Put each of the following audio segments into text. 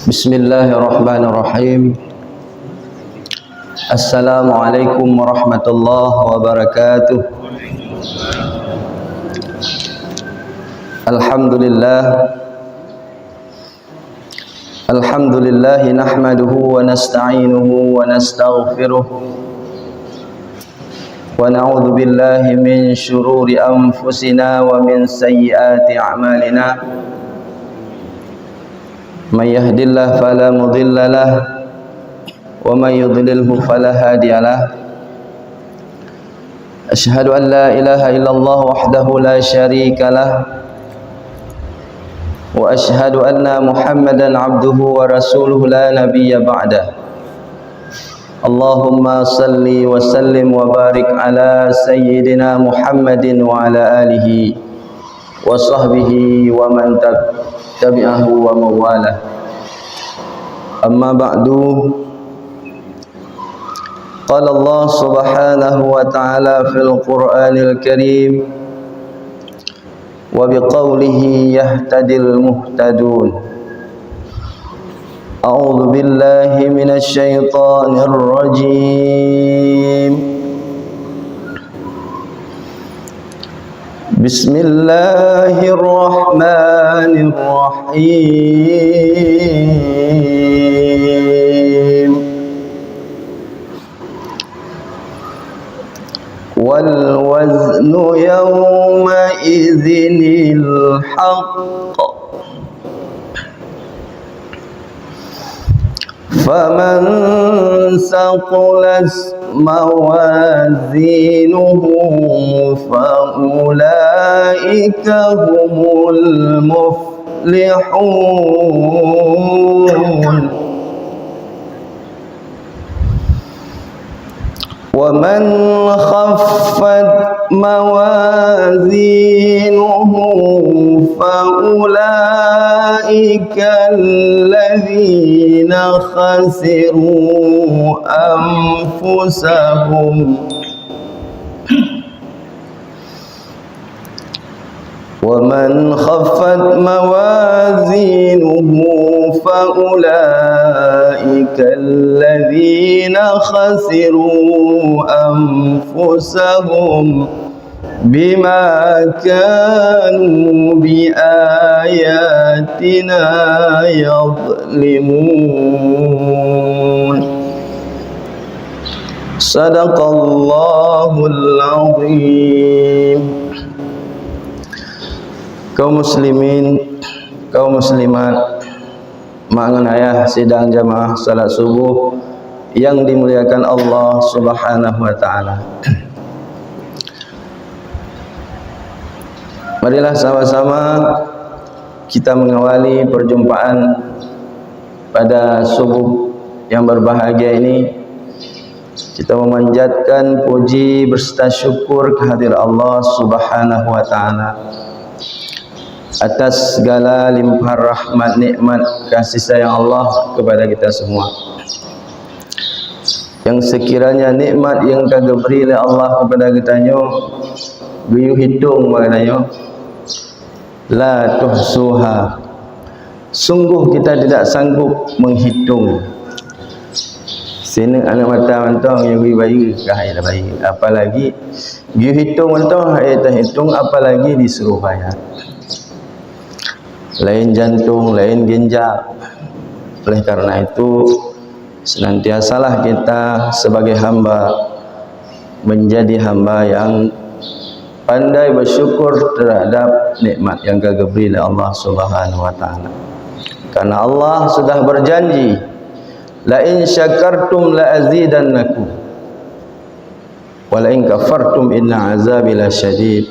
Bismillahirrahmanirrahim. Assalamualaikum warahmatullahi wabarakatuh. Alhamdulillah nahmaduhu wa nasta'inuhu wa nastaghfiruh wa na'udzu billahi min syururi anfusina wa min sayyiati a'malina. Man yahdihillahu fala mudilla lahu wa man yudlilhu fala hadiya lahu. Asyhadu an la ilaha illallah wahdahu la syarika lahu wa asyhadu anna Muhammadan abduhu wa rasuluhu la nabiyya ba'dah. Allahumma salli wa sallim wa barik ala sayyidina Muhammadin wa ala alihi wa sahbihi wa man tabi'ahu wa mawalah. Amma ba'du. Qala Allah subhanahu wa ta'ala fil Qur'anil Karim wa biqawlihi yahtadil muhtadun. A'udzu billahi minasy syaithanir rajim. Bismillahirrahmanirrahim. Wal waznu yawma idzinil haqq faman saqulat mawazinuhu faulaika humul muflihun. Wa man khaffat mawazinuhu faulaika alladhina khasiru anfusahum وَمَنْ خَفَّتْ مَوَازِينُهُ فَأُولَئِكَ الَّذِينَ خَسِرُوا أَنفُسَهُمْ بِمَا كَانُوا بِآيَاتِنَا يَظْلِمُونَ. Sadaqallahul azim. Kaum muslimin, kaum muslimat, mangan ayah sidang jamaah salat subuh yang dimuliakan Allah Subhanahu wa taala. Marilah sama-sama kita mengawali perjumpaan pada subuh yang berbahagia ini. Kita memanjatkan puji berserta syukur kehadirat Allah Subhanahu wa taala atas segala limpahan rahmat, nikmat, kasih sayang Allah kepada kita semua. Yang sekiranya nikmat yang kagak beri oleh Allah kepada kita nyo, biu hitung maknanya la tuhsuha. Sungguh kita tidak sanggup menghitung. Sini anak mata mentong yang bayi kahai bayi, apalagi biu hitung mentong hai hitung, apalagi disuruh bayar. Lain jantung, lain ginjal. Oleh karena itu senantiasalah kita sebagai hamba menjadi hamba yang pandai bersyukur terhadap nikmat yang kagak beri oleh Allah Subhanahu wa taala. Karena Allah sudah berjanji, la in syakartum la azidannakum wa la in kafartum inna azabi lasyadid.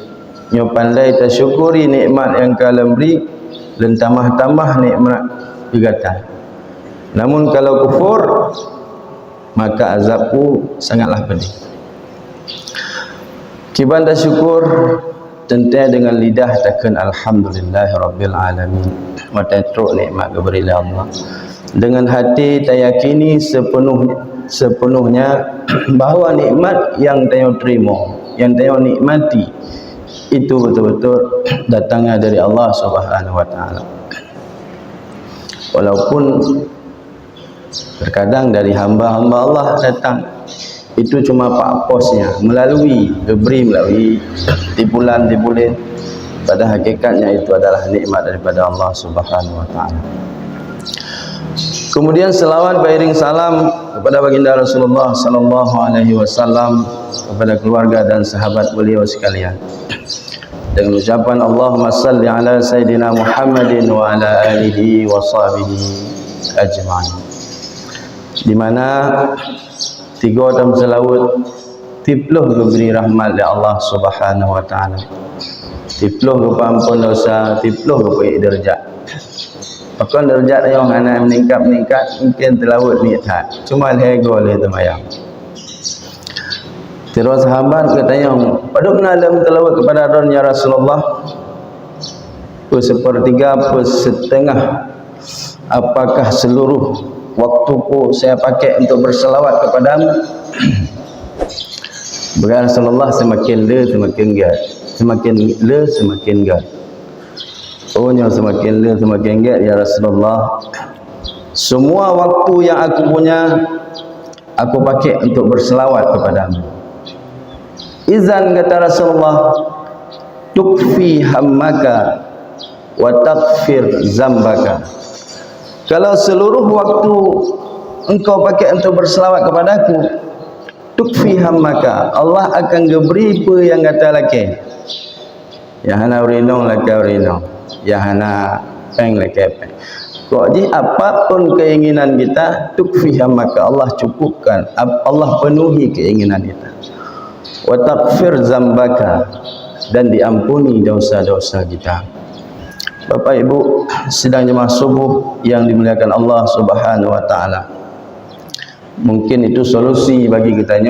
Nyo pandai tersyukuri nikmat yang kalian beri dan tambah-tambah nikmat digatan. Namun kalau kufur maka azabku sangatlah pedih. Kibanda syukur tentu dengan lidah takkan alhamdulillahirabbil alamin. Mata teruk nikmat diberi oleh Allah. dengan hati tayakini sepenuhnya bahawa nikmat yang tayo terima, yang tayo nikmati itu betul-betul datangnya dari Allah Subhanahu wa taala. Walaupun terkadang dari hamba-hamba Allah datang itu cuma pak posnya, melalui tipulan-tipulan, pada hakikatnya itu adalah nikmat daripada Allah Subhanahu wa taala. Kemudian selawat beriring salam kepada baginda Rasulullah sallallahu alaihi wasallam, kepada keluarga dan sahabat beliau sekalian, dengan ucapan Allahumma salli ala sayyidina Muhammadin wa ala alihi wa sahbihi ajma'in, di mana tiga dalam selawat tipluh diberi rahmat oleh Allah Subhanahu wa taala, tipluh kepampun dosa, tipluh ke derajat. Bahkan derajat yang ana meningkat mungkin telawat niat, cuma lego oleh temayang. Terus sahabat katanya, pada pernah dalam telawat kepada Adon ya Rasulullah, sepertiga, setengah, apakah seluruh waktuku saya pakai untuk berselawat kepadamu? Berkata Rasulullah, semakin le semakin giat, semakin le semakin giat. Ohnya semakin le semakin giat ya Rasulullah. Semua waktu yang aku punya aku pakai untuk berselawat kepadamu. Izan, kata Rasulullah, tukfi hammaka wa taghfir zambaka. Kalau seluruh waktu engkau pakai untuk berselawat kepadaku, tukfi hammaka, Allah akan geberi apa yang kata laki. Ya hana urinong laki urinong, ya hana peng laki peng. Kok di apapun keinginan kita, tukfi hammaka, Allah cukupkan, Allah penuhi keinginan kita. Wa taghfir zambaka, dan diampuni dosa-dosa kita. Bapak Ibu sidang jemaah subuh yang dimuliakan Allah Subhanahu wa taala, mungkin itu solusi bagi kita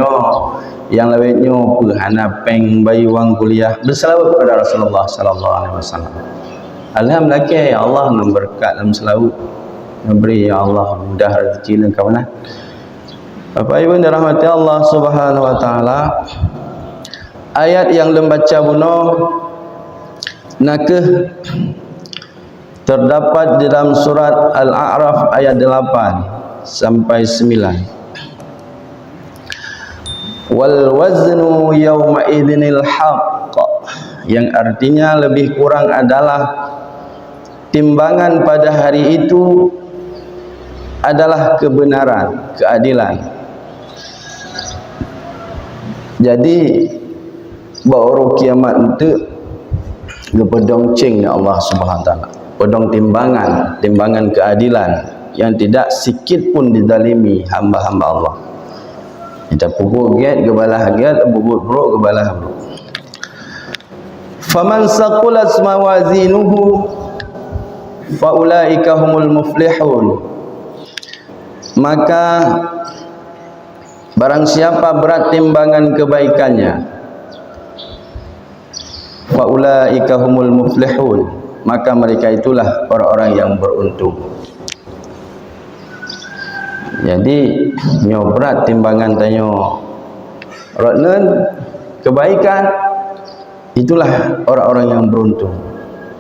yang lewatnya hana peng bayi wang kuliah berselawat kepada Rasulullah sallallahu alaihi wasallam. Alhamdulillah ya Allah memberkat dalam selawat, memberi ya Allah mudah rezeki dan kawanah. Bapak Ibu yang dirahmati Allah Subhanahu wa taala, ayat yang lembaca buno nakeh terdapat di dalam surat Al-A'raf ayat 8 sampai 9. Wal waznu yawma idzinil haqq, yang artinya lebih kurang adalah timbangan pada hari itu adalah kebenaran, keadilan. Jadi baru kiamat itu gepedong cing Allah Subhanahu wa taala, pedong timbangan keadilan yang tidak sikit pun dizalimi hamba-hamba Allah. Kita pukul giat ke balah giat, pukul buruk ke balah buruk. Faman saqulat mawazinuhu faulaika humul muflihun, maka barang siapa berat timbangan kebaikannya, faulaika humul muflihun, maka mereka itulah orang-orang yang beruntung. Jadi berat timbangan tanyo rodnen kebaikan, itulah orang-orang yang beruntung.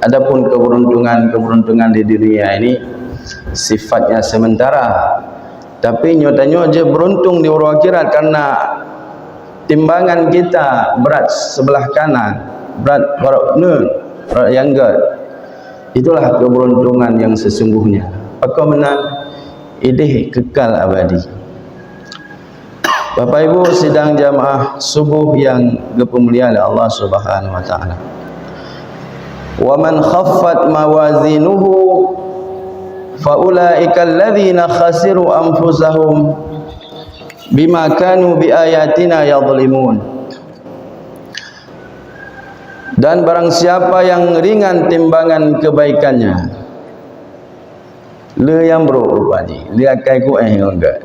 Adapun keberuntungan di dunia ini sifatnya sementara, tapi nyatanya je beruntung di orang akhirat karena timbangan kita berat sebelah kanan, berat rodnen yang enggak. Itulah keberuntungan yang sesungguhnya. Maka menang ideh kekal abadi. Bapak Ibu sidang jamaah subuh yang dimuliakan Allah Subhanahu wa taala. Wa man khaffat mawazinuhu faulaika alladzina khasiru anfusahum bima kanu biayatina yadhlimun. Dan barang siapa yang ringan timbangan kebaikannya, le yang berubahnya, le akai ku enggak,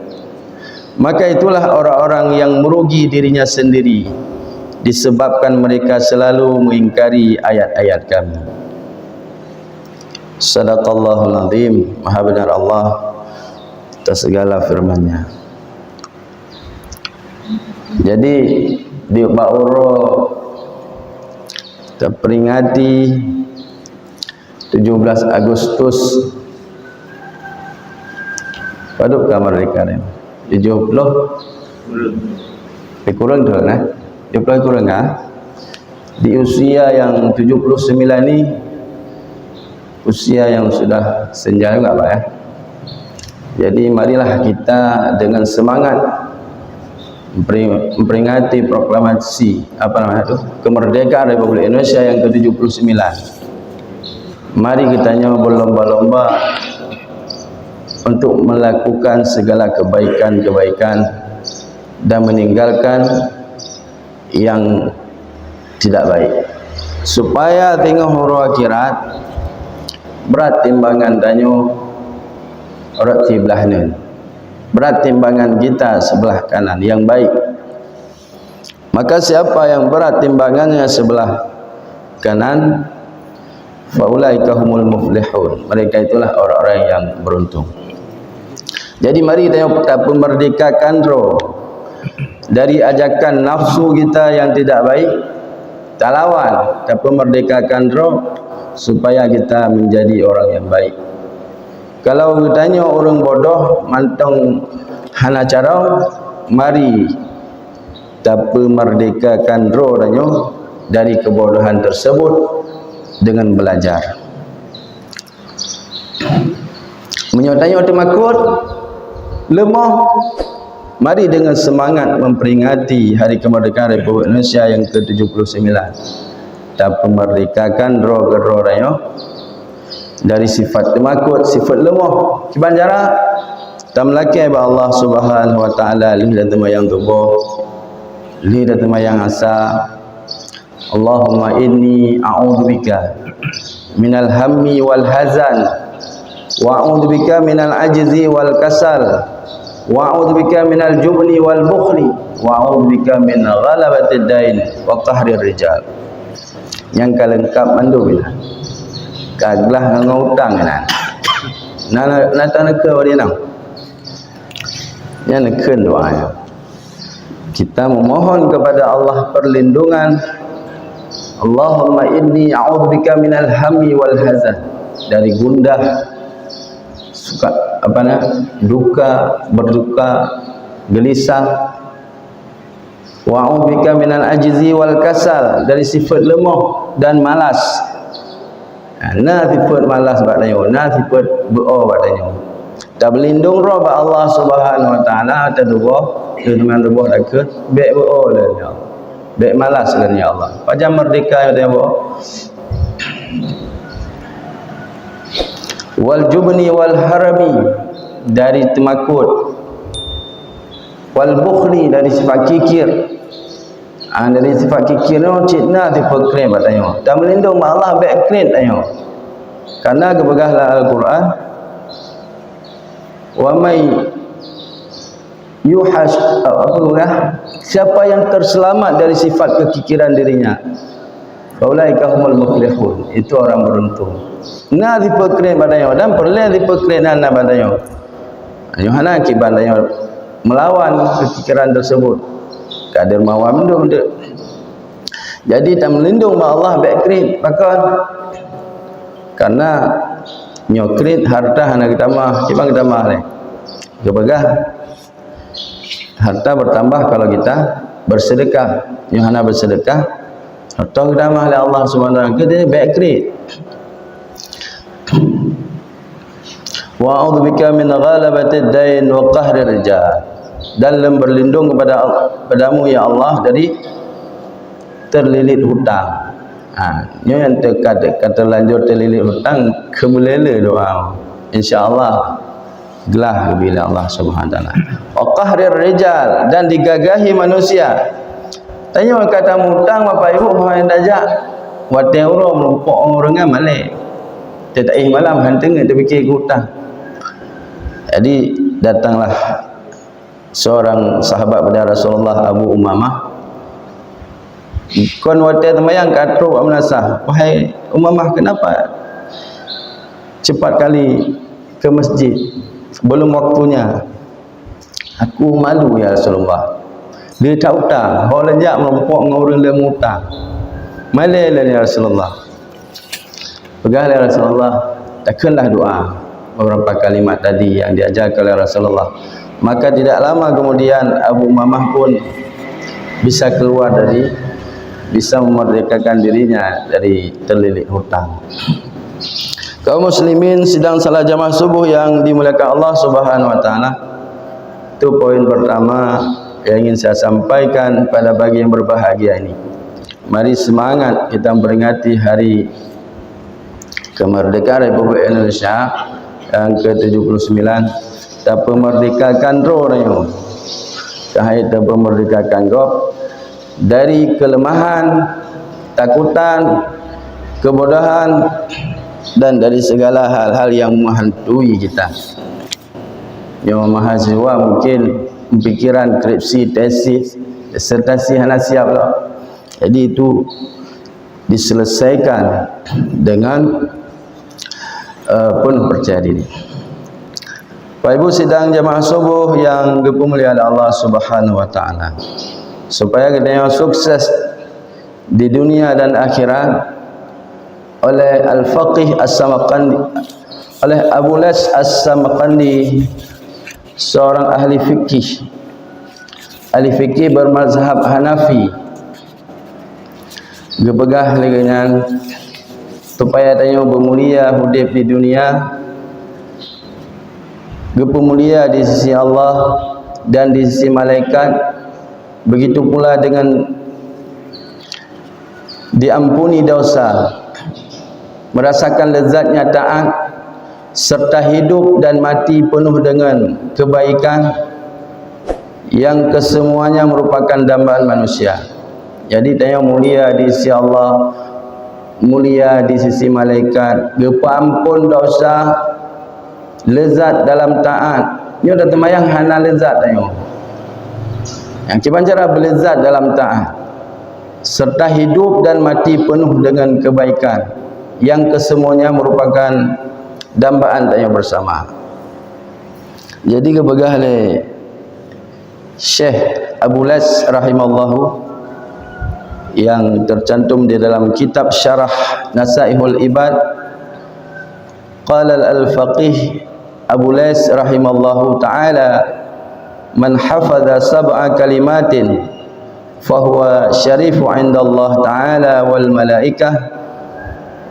maka itulah orang-orang yang merugi dirinya sendiri, disebabkan mereka selalu mengingkari ayat-ayat kami. Sadaqallahul azim, maha benar Allah atas segala firman-Nya. Jadi di Ba'uro kita peringati 17 Agustus paduk kemerdekaan 70 kurang tu nah 70 kurang ah di usia yang 79 ni usia yang sudah senja juga Pak ya. Jadi marilah kita dengan semangat memperingati proklamasi kemerdekaan Republik Indonesia yang ke-79. Mari kita berlomba-lomba untuk melakukan segala kebaikan-kebaikan dan meninggalkan yang tidak baik, supaya tengok huru akhirat berat timbangan danyo orang sebelah ni, berat timbangan kita sebelah kanan yang baik. Maka siapa yang berat timbangannya sebelah kanan, faulaika humul muflihun, mereka itulah orang-orang yang beruntung. Jadi mari kita merdekakan roh dari ajakan nafsu kita yang tidak baik, kita lawan, kita merdekakan roh supaya kita menjadi orang yang baik. Kalau ditanya orang bodoh mantong hana cara, mari kita merdekakan roh dari kebodohan tersebut dengan belajar. Menyotanya temakut lemah, mari dengan semangat memperingati hari kemerdekaan Republik Indonesia yang ke-79. Kita merdekakan roh dari sifat temakut, sifat lemah. Kiban cara kita melakai ba Allah Subhanahu wa taala li dan temayang tubuh, li dan temayang asa. Allahumma inni a'udzubika minal hammi wal hazan wa a'udzubika minal ajzi wal kasal wa a'udzubika minal jubni wal bukhli wa a'udzubika min ghalabatid dain wa qahrir rijal. Yang kalengkap mandu bila kaglah ngau utang kan nata nak ke dia nang yang nak doa. Kita memohon kepada Allah perlindungan. Allahumma inni a'udzubika minal hammi wal hazan, dari gundah, suka duka, berduka, gelisah. Wa a'udzubika minal ajzi wal kasal, dari sifat lemah dan malas. Nah sifat malas badanya, nah sifat berdoa badanya. Dah berlindung roh ba Allah Subhanahu wa taala tadubah dengan rubuh dekat baik berdoa dah. Baik malas kan ya Allah. Pajak merdeka ya Allah. Wal jubni wal harami, dari temakut. Wal bukhli, dari sifat kikir. Dari sifat kikir no citna sifat keren batanya. Dan melindung Allah baik keren ayo. Karena kebegahlah Al-Quran. Wa may yuhash siapa yang terselamat dari sifat kekikiran dirinya, faulaika humul muflihun, itu orang beruntung. Na dipekren badanya dan perle dipekrenan na badanya. Yohana ki badanya melawan kekikiran tersebut. Kader mawam ndo. Jadi tak melindung ba Allah bekrit bakal karena nyokrit harta hana kita mah, cibang kita mah le. Kebegah harta bertambah kalau kita bersedekah. Yohana bersedekah, harta kita mah oleh Allah Subhanahu wa taala kita baik. Wa a'udzubika min ghalabatid dain wa qahrir rijal, dalam berlindung padamu ya Allah dari terlilit hutang. Yang kata lanjut terlilit hutang kebelele doa. Insyaallah gelah bila Allah Subhanahu wa taala. Wa qahrir rijal, dan digagahi manusia. Tanya kata hutang apa ibu yang dajak. Wa teuro melumpuk orang male. Tak malam hanteng dia fikir hutang. Jadi datanglah seorang sahabat pada Rasulullah, Abu Umamah. Kon wate temayang katru amnasah. Wahai Umamah, kenapa cepat kali ke masjid? belum waktunya. Aku malu ya Rasulullah. Dia tak hutang. Orang lejak melompok dengan orang dia hutang. Malah ya Rasulullah. Pegahlah ya Rasulullah. Takkanlah doa beberapa kalimat tadi yang diajarkan oleh Rasulullah. Maka tidak lama kemudian Abu Umamah pun bisa keluar bisa memerdekakan dirinya dari terlilit hutang. Kaum muslimin sedang salat jamaah subuh yang dimuliakan Allah Subhanahu wa taala. Itu poin pertama yang ingin saya sampaikan pada pagi yang berbahagia ini. Mari semangat kita memperingati hari kemerdekaan Republik Indonesia yang ke-79. Kita pemerdekakan rohnya. Kita pemerdekakan roh dari kelemahan, takutan, kebodohan, dan dari segala hal-hal yang menghantui kita. Yang mahasiswa mungkin pikiran skripsi, tesis, disertasi hanya siap lah. Jadi itu diselesaikan dengan penuh percaya diri. Bapak Ibu sidang jamaah subuh yang dimuliakan Allah Subhanahu wa taala. Supaya kita sukses di dunia dan akhirat, oleh Al-Faqih As-Samarqandi, oleh Abu Las As-Samarqandi, seorang ahli fikih bermazhab Hanafi, gebegah dengan supaya tanya bermulia hidup di dunia, gepemulia di sisi Allah dan di sisi malaikat, begitu pula dengan diampuni dosa, merasakan lezatnya taat, serta hidup dan mati penuh dengan kebaikan yang kesemuanya merupakan dambaan manusia. Jadi tanya mulia di sisi Allah, mulia di sisi malaikat, gepampun dosa, lezat dalam taat. Ini dah temayang hana lezat tanya. Yang cuma cara berlezat dalam taat, serta hidup dan mati penuh dengan kebaikan yang kesemuanya merupakan dambaan tanya bersama. Jadi kebegah oleh Syekh Abu Las rahimallahu yang tercantum di dalam kitab Syarah Nasaihul Ibad. Qala al-faqih Abu Las rahimallahu ta'ala, man hafadha sab'a kalimatin fahuwa syarifu 'inda Allah ta'ala wal malaikah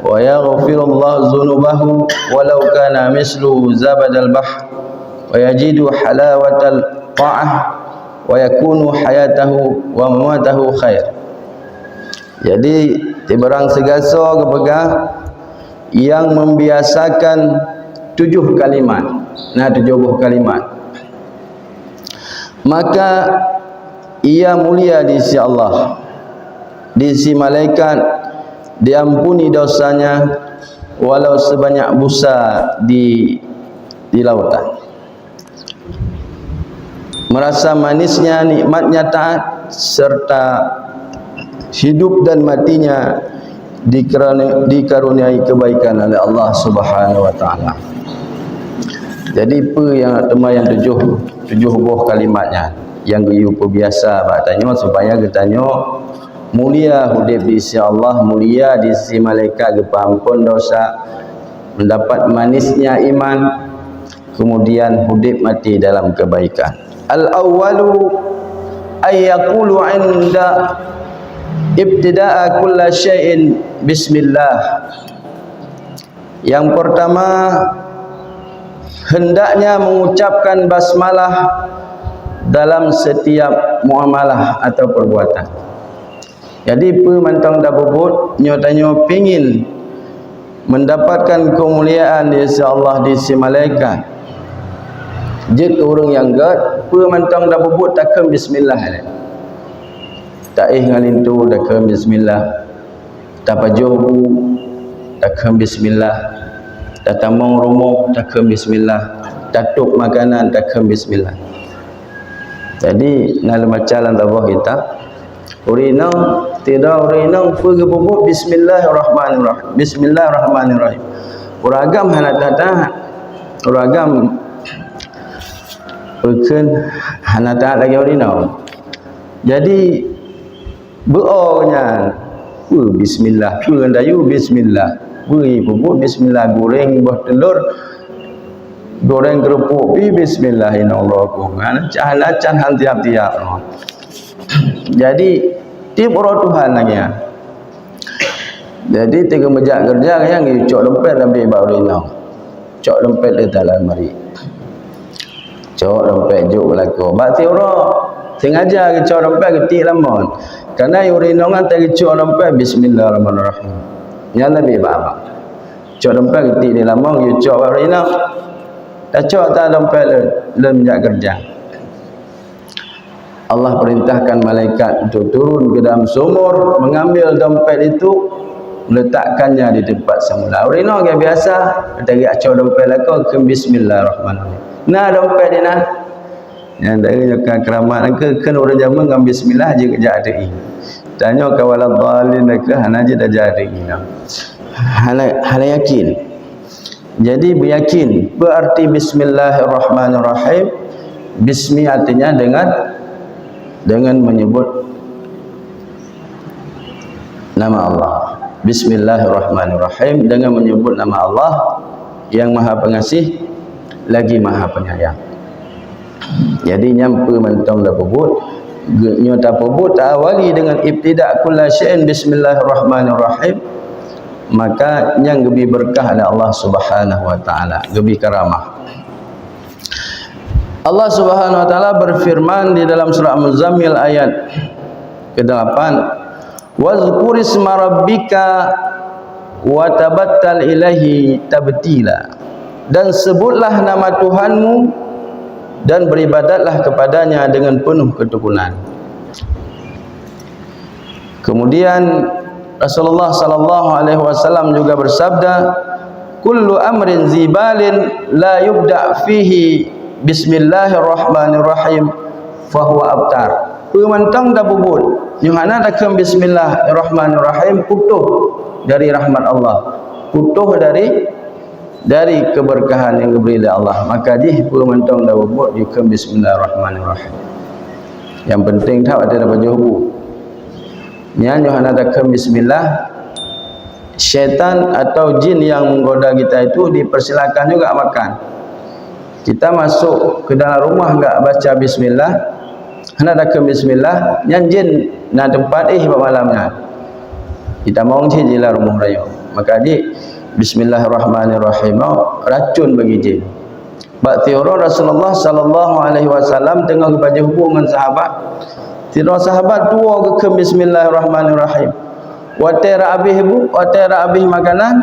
wa yaghfiru Allah dhunubahu walau kana mislu zabadal bahr wa yajidu halawatal ta'ah wa yakunu hayatahu wa mamatahu khair. Jadi tiberang segasa kepegang yang membiasakan 7 kalimat, 7 kalimat, maka ia mulia di sisi Allah, di sisi malaikat, diampuni dosanya walau sebanyak busa di lautan. Merasa manisnya nikmatnya taat, serta hidup dan matinya dikaruniai kebaikan oleh Allah Subhanahu wa taala. Jadi apa yang yang 7 buah kalimatnya yang kita biasa bertanya supaya kita mulia hidup di sisi Allah, mulia di sisi malaikat, ampun dosa, mendapat manisnya iman, kemudian hidup mati dalam kebaikan. Al-awwalu ay yaqulu 'inda ibtida'a kulla syai'in bismillah. Yang pertama, hendaknya mengucapkan basmalah dalam setiap muamalah atau perbuatan. Jadi pemantang dah bubut nyatanya pingin mendapatkan kemuliaan di sisi Allah, di sisi malaikat. Jika orang yang gad pemantang dah bubut takkan bismillah. Tak ngalintu takkan bismillah. Tapajobu takkan bismillah. Tatamong rumah takkan bismillah. Tatuk makanan takkan bismillah. Jadi dalam macalan tabah kita urinang tidak urinang pergi bubuk bismillahirrahmanirrahim. Bismillahirrahmanirrahim. Uragam hanat datang uragam Bukan hana taat lagi orino. Jadi beonya bismillah, pendayu bismillah, beri bubur bismillah, goreng buah telur, goreng kerupuk bismillah, innallaha cahana hal tiap-tiap. Jadi tiap orang Tuhan lagi ya. Jadi tiga mejak kerja yang cok dompet lebih baurino, cok dompet di dalam mari, cok dompet juk berlaku. Berarti orang sengaja cok dompet ketik lamon. Karena urino kan tadi cok dompet bismillahirrahmanirrahim. Yang lebih baik. Cok dompet ketik di lamon, cok baurino. Dah cok tak dompet dalam mejak kerja. Allah perintahkan malaikat untuk turun ke dalam sumur, mengambil dompet itu, meletakkannya di tempat semula. Urino yang biasa, kita acau dompet laku ke bismillahirrahmanirrahim. Nah dompet dia nah. Yang dari kan keramat ke orang zaman ngam bismillah je kerja ada ini. Tanya kawalan dalil ke hana je dah jadi ini. Hal yakin. Jadi beryakin berarti bismillahirrahmanirrahim. Bismi artinya dengan menyebut nama Allah. Bismillahirrahmanirrahim, dengan menyebut nama Allah yang Maha Pengasih lagi Maha Penyayang. Jadi nyampe mentong dah pebut, nyota pebut tak awali dengan ibtidak kulla syai'in bismillahirrahmanirrahim, maka yang lebih berkah oleh Allah Subhanahu wa taala, lebih karamah. Allah Subhanahu wa taala berfirman di dalam surah Muzammil ayat ke-8, wazkur isma rabbika wa tabattal ilaihi tabtila, dan sebutlah nama Tuhanmu dan beribadatlah kepadanya dengan penuh ketekunan. Kemudian Rasulullah sallallahu alaihi wasallam juga bersabda, kullu amrin zibalin la yubda fihi bismillahirrahmanirrahim fahuwa abtar. Pemantang dah bubut Yohana dah kem bismillahirrahmanirrahim, putuh dari rahmat Allah, putuh dari keberkahan yang diberi oleh Allah. Maka di pemantang dah bubut di kem bismillahirrahmanirrahim. Yang penting tahu ada baju hubu nyan Yohana dah kem bismillah, syaitan atau jin yang menggoda kita itu dipersilakan juga makan. Kita masuk ke dalam rumah enggak baca bismillah, hendak dak bismillah, yang jin na tempat malamnya. Kita mau ciji lah rumah raya. Maka di bismillahirrahmanirrahim racun bagi jin. Bakti orang Rasulullah sallallahu alaihi wasallam tengah baca hubungan sahabat. Tidak sahabat dua ke bismillahirrahmanirrahim. Wa tera abih makanan.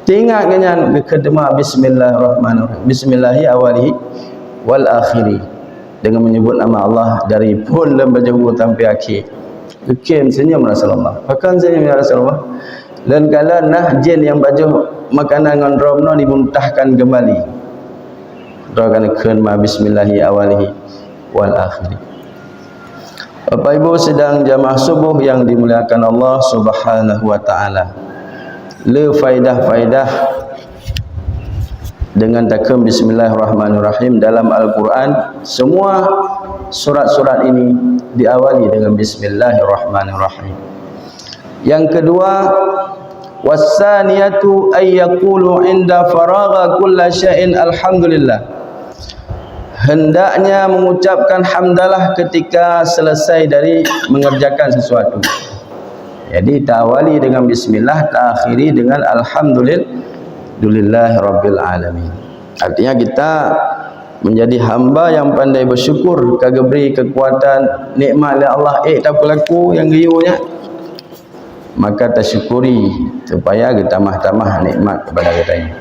Tinggal dengan kedema bismillahirrahmanirrahim. Bismillahi awalihi wal akhiri, dengan menyebut nama Allah dari pun dan berjauh sampai akhir. Kekim senyum Rasulullah. Bahkan senyum ya Rasulullah. Dan kalau nah jin yang baju makanan dengan romno dimuntahkan kembali. Doakan kenma bismillahi awalihi wal akhiri. Bapak Ibu sedang jamaah subuh yang dimuliakan Allah Subhanahu wa taala. Le faidah-faidah dengan takem bismillahirrahmanirrahim dalam Al-Quran. Semua surat-surat ini diawali dengan bismillahirrahmanirrahim. Yang kedua, wassaniyatu ayyaqulu inda faragha kulla syai'in alhamdulillah. Hendaknya mengucapkan hamdalah ketika selesai dari mengerjakan sesuatu. Jadi ta'awali dengan bismillah, ta'akhiri dengan alhamdulillah rabbil alamin. Artinya kita menjadi hamba yang pandai bersyukur, kagak beri kekuatan nikmat oleh Allah tak berlaku yang giyunya, maka tersyukuri supaya kita tamah-tamah nikmat kepada kita ini.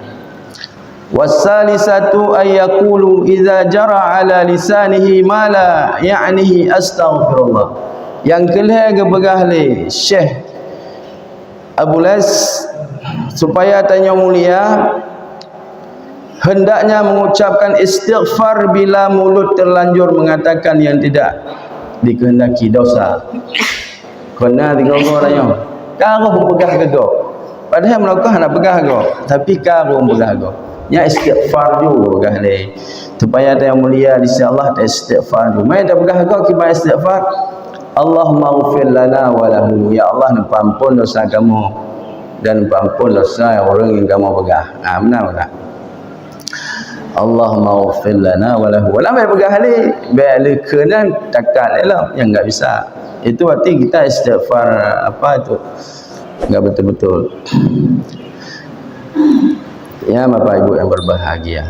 Wassalisatu ayyaqulu idza jara ala lisanihi ma la ya'nihi astaghfirullah. Yang kelih gebegah le Syekh Abu Les supaya tanya mulia, hendaknya mengucapkan istighfar bila mulut terlanjur mengatakan yang tidak dikehendaki dosa. Kena digogo raya. Karo pegah gego. Padahal melakukan nak pegah go, tapi karo pegah go. nya istighfar juga gale supaya ada yang mulia di sisi Allah ada istighfar juga mai dah begah kau ki istighfar Allahumma ighfir lana wa lahu ya Allah ampun dosa kamu dan ampun dosa orang yang kamu begah benar begah Allahumma ighfir lana wa lahu wala mai begah ni baik kenan takat lah yang enggak bisa itu arti kita istighfar apa itu enggak betul-betul. Ya Bapak Ibu yang berbahagia,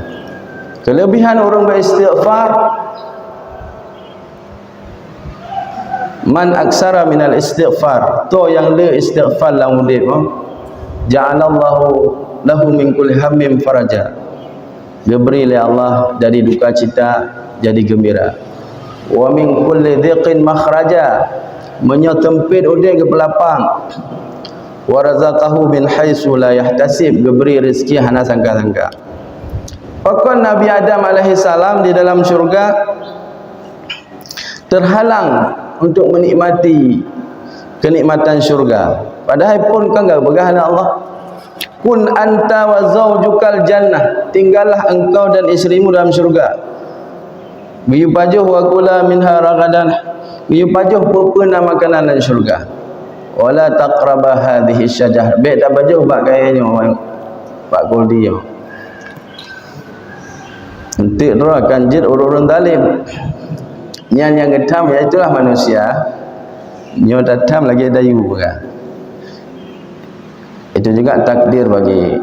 kelebihan orang beristighfar, man aksara minal istighfar, to yang le istighfar lang udip ja'alallahu lahu min kulli hammin faraja, diberi oleh Allah dari duka cita jadi gembira, wa min kulli dhiqin makhraja, menyetempit udip ke belapang, wa razaqahu min haitsu la yahtasib, diberi rezeki hana sangka-sangka. Pakon Nabi Adam alaihi salam di dalam syurga terhalang untuk menikmati kenikmatan syurga. Padahal pun kan enggak bergahan Allah. Kun anta wa zaujukal jannah, tinggallah engkau dan istrimu dalam syurga. Biyupajuh wa kula minha ragadan, biyupajuh pupuna makanan dalam syurga. Wala taqraba hadhihi syajarah, baik tak bajuh bak gayanya Pak Kuldi yo. Entik roh kanjit urun talim. Yang getam ya itulah manusia. Nyo datam lagi dayu bukan. Itu juga takdir bagi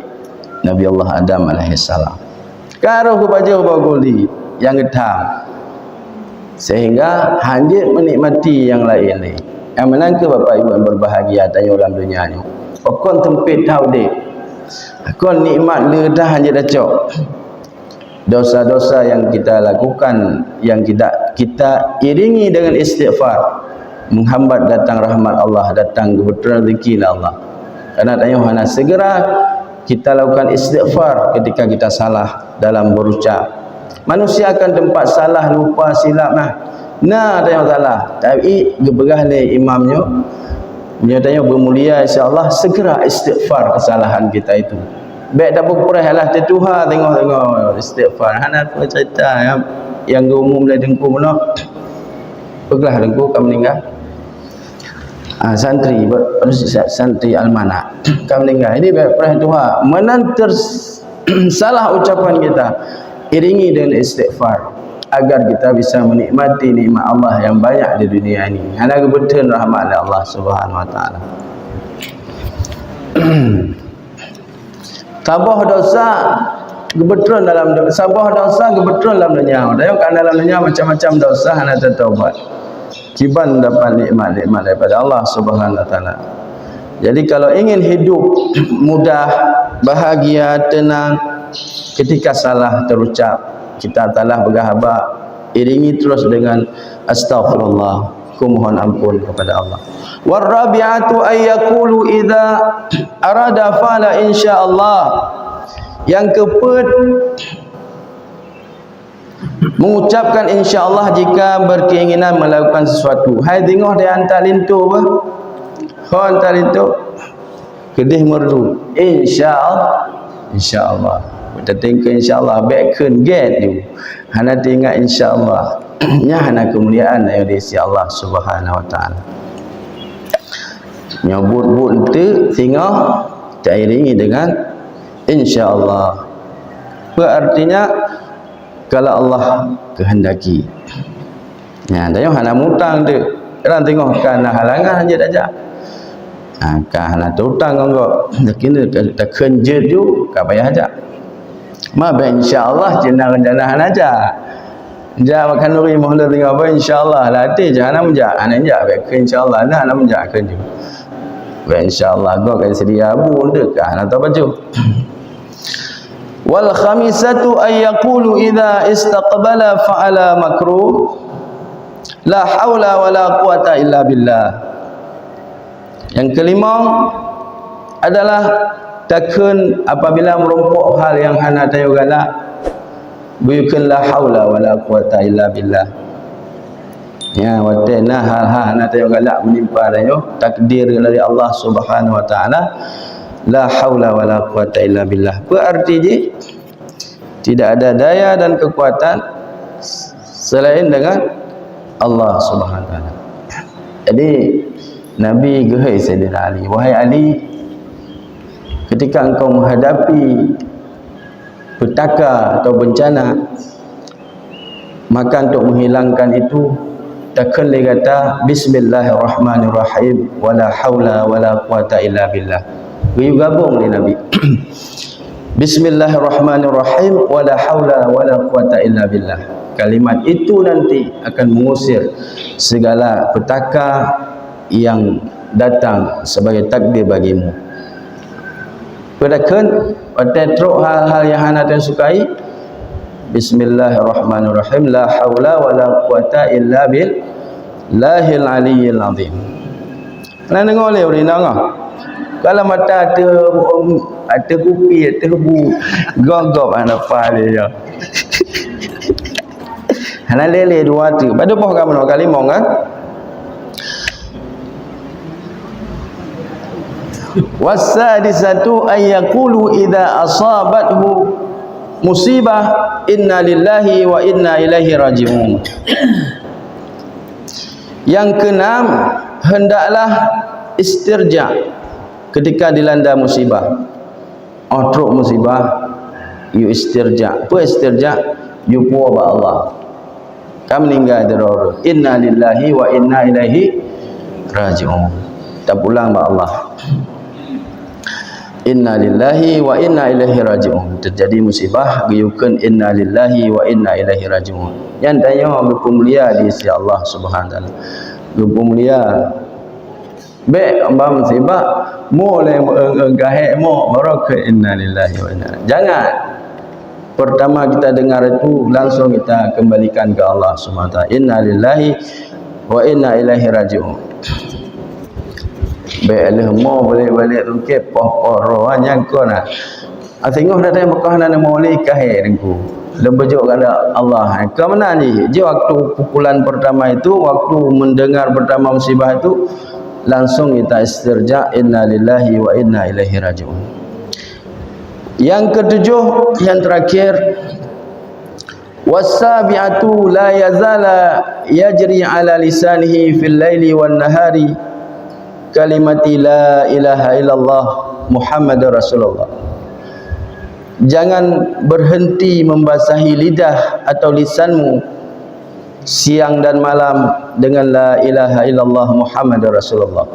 Nabi Allah Adam alaihissalam. Karo kebaja baguli yang getam. Sehingga hanya menikmati yang lain ni. Yang menangka Bapak Ibu yang berbahagia tanya dalam dunia ni. Pokon tempit tahu dek. Kon nikmat le dah hanya dah cok. Dosa-dosa yang kita lakukan yang kita iringi dengan istighfar menghambat datang rahmat Allah, datang kebetulan rezeki Allah. Karena tanya hana segera kita lakukan istighfar ketika kita salah dalam berucap. Manusia akan tempat salah, lupa, silap nah tanya salah. Tapi geberah ni imamnya dia tanya bermulia insya-Allah segera istighfar kesalahan kita itu. Baik tak berperahlah Tuhan tengok istighfar. Hana aku cerita yang umum dari dengku mana. Peglah dengku kamu meninggal. Santri almana kamu meninggal. Ini baik perah Tuhan. Menantar salah ucapan kita iringi dengan istighfar agar kita bisa menikmati nikmat Allah yang banyak di dunia ini. Hana kebetulan rahmat Allah Subhanahu wa taala. Sabah dosa kebetulan dalam sabah dosa kebetulan dalam dunia. Tengok kan dalam dunia macam-macam dosa hana taubat. Kiban dapat nikmat-nikmat daripada Allah Subhanahu wa taala. Jadi kalau ingin hidup mudah, bahagia, tenang ketika salah terucap, kita talah bergahabak, iringi terus dengan astaghfirullah, ku mohon ampun kepada Allah. Warabi'atu ayyakulu idza arada fala insyaallah. Yang keempat mengucapkan insyaallah jika berkeinginan melakukan sesuatu. Hai tengok dia hantar lintu apa? Kau hantar lintu kedih merdu. Insyaallah. Kita tinggal insyaallah backkan get you. Hana tinggal insyaallah. Nya hana kemuliaan yang di sisi Allah Subhanahu wa taala. Nyabut-but tu tinggal diiringi dengan insyaallah. Berartinya kalau Allah kehendaki. Ya, dah hana mutang tu. Kan tengok kana halangan aja aja. Kana tutang engko. Kini tak kenjet ju ka payah aja. Ma ba insyaallah jenah-jenah aja. Ja makan nuri mohon tengok apa insyaallah latih jangan menjak anak jak insyaallah nah nak menjak kan ju. InsyaAllah kau akan sedia abu dekah nak tahu baju. Wal khamisatu ayyakulu idza istaqbala fa'ala makruh la haula wala quwata illa billah. Yang kelima adalah takun apabila merompok hal yang hana tayu galak bukan la haula wala quwata illa billah. Ya, watena hal-hal nak tengok galak menimpa dayo takdir dari Allah Subhanahu wa taala la haula wala quwata illa billah. Berarti je Tidak ada daya dan kekuatan selain dengan Allah Subhanahu wa taala. Jadi Nabi gehai Sayyidina Ali, wahai Ali, ketika engkau menghadapi petaka atau bencana, maka untuk menghilangkan itu takkan kata bismillahirrahmanirrahim wala haula wala quwata illa billah. Dia gabung ni Nabi. Bismillahirrahmanirrahim wala haula wala quwata illa billah. Kalimat itu nanti akan mengusir segala petaka yang datang sebagai takdir bagimu. Padahal pada teruk hal-hal yang anda sukai, bismillahirrahmanirrahim la haula wala quwata illa billahil aliyyil azim. Nak dengar oleh orang dengar. Kalau mata ada kupi, ada bu, gogop anda faham dia. Hana lele dua tu. Pada poh kamu nak kali mau kan? Wasadisatu ay yaqulu idza asabathu musibah inna lillahi wa inna ilaihi raji'un. Yang keenam, hendaklah istirja ketika dilanda musibah. Truk musibah, you istirja. Apa istirja? You puas ba Allah. Kamu meninggal darur. Inna lillahi wa inna ilaihi raji'un. Kita pulang ba Allah. Inna lillahi wa inna ilaihi raji'un. Terjadi musibah, guyukan inna lillahi wa inna ilaihi raji'un. Yang tanya berapa mulia di sisi Allah Subhanahu wa taala. Berapa mulia. Baik amba musibah, mulai menggahek mo baru ke inna lillahi wa inna. Jangan pertama kita dengar itu langsung kita kembalikan ke Allah Subhanahu wa taala. Inna lillahi wa inna ilaihi raji'un. Baiklah mau balik-balik tu poh roh nyangko nak. Tengok dah tengok Mekah nak molek kahir dengku. Lembejuk kepada Allah. Ke mana ni? Je waktu pukulan pertama itu, waktu mendengar pertama musibah itu, langsung kita istirja inna lillahi wa inna ilaihi raji'un. Yang ketujuh, yang terakhir, wasabi'atu la yazala yajri ala lisanihi fil laili wan nahari kalimati la ilaha illallah Muhammadur Rasulullah. Jangan berhenti membasahi lidah atau lisanmu siang dan malam dengan la ilaha illallah Muhammadur Rasulullah.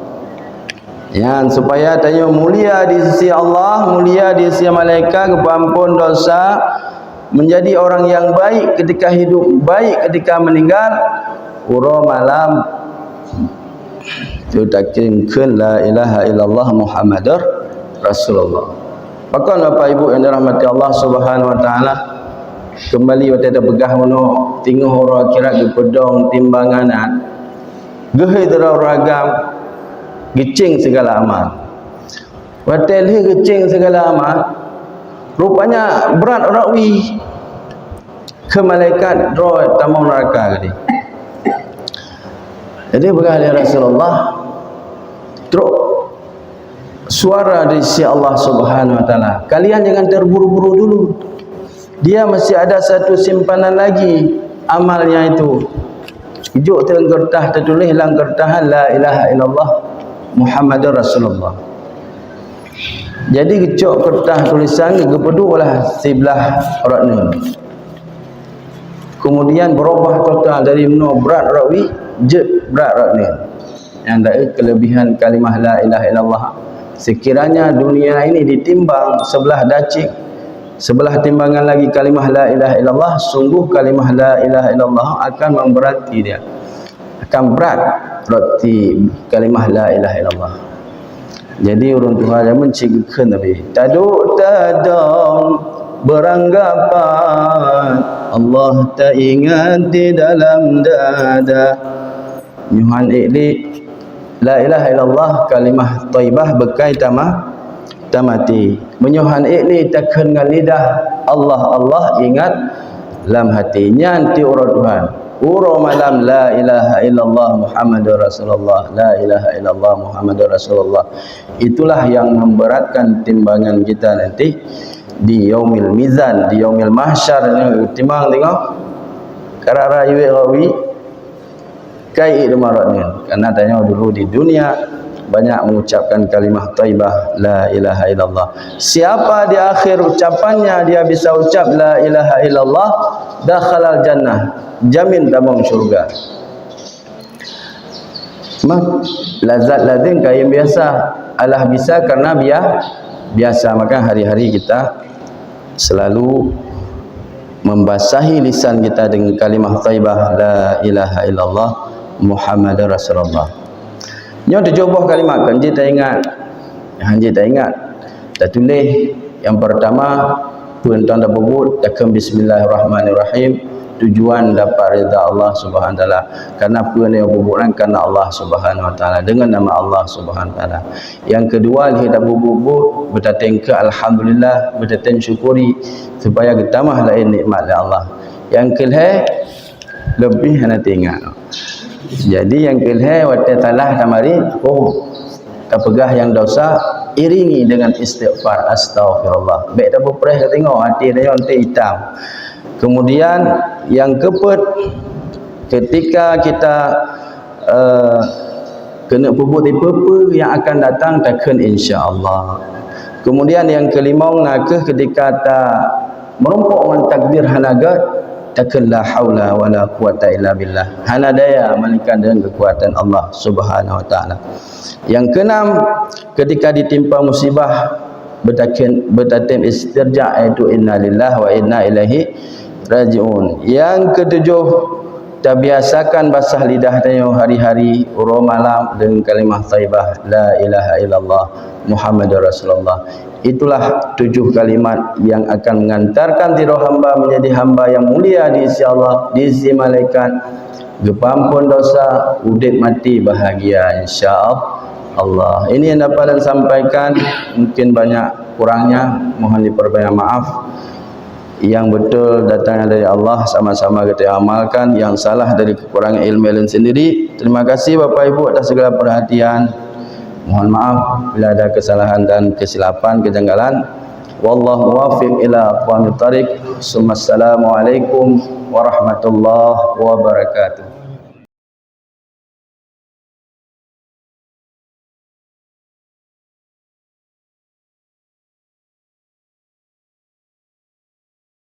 Yang supaya tanya mulia di sisi Allah, mulia di sisi malaikat, keampun dosa, menjadi orang yang baik ketika hidup, baik ketika meninggal, ura malam tu takkinkan la ilaha illallah Muhammadur Rasulullah. Bahkan Bapak Ibu yang dirahmati Allah Subhanahu wa taala, kembali waktu ada begah mono tinggal orang akhirat di pedong timbangan gehai derau ragam gecing segala amal. Waktu dia gecing segala amal, rupanya berat rakwi ke malaikat roh tamang neraka tadi. Jadi begah Rasulullah teruk suara dari sisi Allah Subhanahu wa taala. Kalian jangan terburu-buru dulu. Dia masih ada satu simpanan lagi amalnya itu. Ijuk dalam kertas tertulis dalam kertas la ilaha illallah Muhammadur Rasulullah. Jadi kecok kertas tulisan kepedulah sebelah rakna. Kemudian berubah total dari berat rawi je berat rakna. Yang ada kelebihan kalimah la ilaha illallah. Sekiranya dunia ini ditimbang sebelah dacik, sebelah timbangan lagi kalimah la ilaha illallah, sungguh kalimah la ilaha illallah akan memberati dia. Akan berat berarti kalimah la ilaha illallah. Jadi orang Tuhan yang mencegahkan Nabi. Taduk tadam beranggapan Allah tak ingat di dalam dada. Nyuhan ikli la ilaha illallah kalimah taibah bekai tamati. Menyuhan ikli takkan dengan lidah Allah Allah ingat dalam hatinya nanti orang Tuhan. Ura malam la ilaha illallah Muhammadur Rasulullah, la ilaha illallah Muhammadur Rasulullah. Itulah yang memberatkan timbangan kita nanti di yaumil mizan, di yaumil mahsyar ni timang tengok karara iwe rawi kai demaratnya. Karena tanya dulu di dunia banyak mengucapkan kalimah thayyibah la ilaha illallah. Siapa di akhir ucapannya dia bisa ucap la ilaha illallah, dakhalal jannah, jamin damang syurga. Lazat ladin kain biasa, alah bisa karena biasa. Maka hari-hari kita selalu membasahi lisan kita dengan kalimah thayyibah la ilaha illallah Muhammadar Rasulullah. Nyo dicoba kalimat kanji tak ingat. Hanji tak ingat. Tak tulis yang pertama perintah dah bubut takkan bismillahirrahmanirrahim. Tujuan dapat rida Allah Subhanahu wa taala. Karena apa yang buburan karena Allah Subhanahu wa taala, dengan nama Allah Subhanahu wa taala. Yang kedua kita bubut berdatang ke alhamdulillah, berdatang syukuri supaya kita mah lain nikmat dari Allah. Yang kelih lebih hana tengok. Jadi yang kelih waktu talah tamari terpegah yang dosa iringi dengan istighfar astagfirullah. Baik dah berperih tengok hati dia nanti hitam. Kemudian yang keempat, ketika kita kena berbuat apa yang akan datang takkan insya-Allah. Kemudian yang kelima nakah ketika ta merumpuk dengan takdir hanagat takkan la haula wala quwata illa billah. Hana daya melainkan dengan kekuatan Allah Subhanahu wa taala. Yang keenam, ketika ditimpa musibah berdatim istirja iaitu innalillahi wa inna ilaihi rajiun. Yang ketujuh, kita biasakan basah lidah tanya hari-hari urut malam dengan kalimah thayyibah la ilaha illallah Muhammadur Rasulullah. Itulah 7 kalimat yang akan mengantarkan diri hamba menjadi hamba yang mulia di sisi Allah, di sisi malaikat, gepampun dosa, udip mati bahagia insya-Allah. Ini yang dapat saya sampaikan, mungkin banyak kurangnya mohon diperbanyak maaf. Yang betul datangnya dari Allah, sama-sama kita amalkan. Yang salah dari kekurangan ilmu sendiri. Terima kasih Bapak Ibu atas segala perhatian. Mohon maaf bila ada kesalahan dan kesilapan, kejanggalan. Wallahu muwaffiq ila aqwamit thariq. Assalamualaikum warahmatullahi wabarakatuh.